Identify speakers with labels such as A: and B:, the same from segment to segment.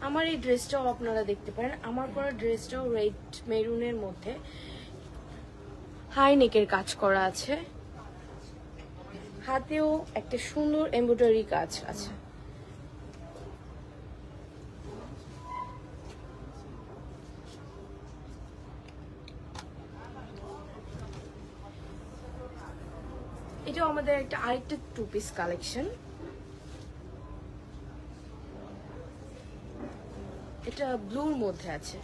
A: আমার এই ড্রেসটাও আপনারা দেখতে পারেন। আমার পরা ড্রেসটাও রেড মেরুনের মধ্যে হাই নেকের কাজ করা আছে, হাতেও একটা সুন্দর এমব্রয়ডারি কাজ আছে। এটাও আমাদের আরেকটা 2 পিস কালেকশন। এটা ব্লুর মধ্যে আছে,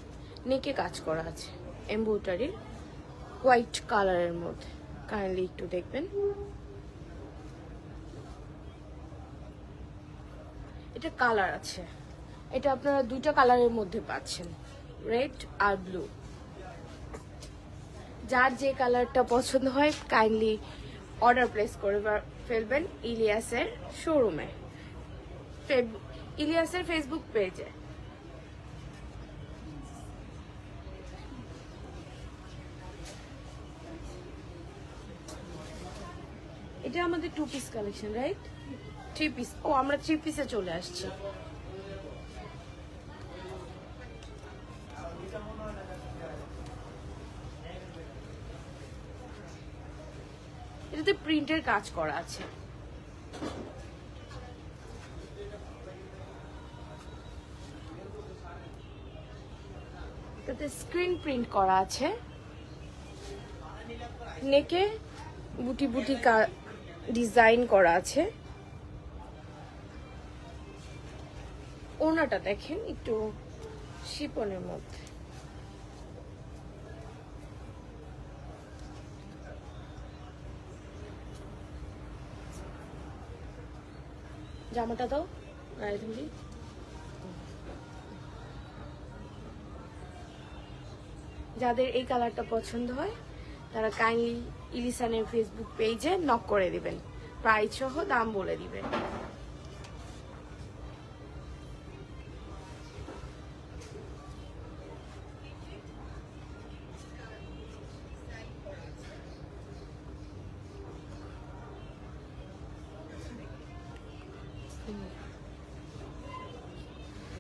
A: নেকে কাজ করা আছে এমব্রয়ডারি, হোয়াইট কালারের মধ্যে। কাইন্ডলি একটু দেখবেন। এটা কালার আছে, এটা আপনারা 2টা কালারের মধ্যে পাচ্ছেন, রেড আর ব্লু। যার যে কালারটা পছন্দ হয় কাইন্ডলি অর্ডার প্লেস করে ফেলবেন ইলিয়াসের শোরুমে, ইলিয়াসের ফেসবুক পেজে। এটা আমাদের 2 পিস কালেকশন, রাইট? 3 পিস। ও, আমরা 3 পিসে চলে আসছি। এটাতে প্রিন্টের কাজ করা আছে। এটাতে স্ক্রিন প্রিন্ট করা আছে, নেকে বুটি বুটি ডিজাইন করা আছে। ওড়নাটা দেখেন একটু শিপনের মধ্যে। জামাটা দাও ধরি। যাদের এই কালারটা পছন্দ হয় তারা কাইন্ডলি ইলিসানের ফেসবুক পেজে নক করে দিবেন, প্রাইস সহ দাম বলে দিবেন।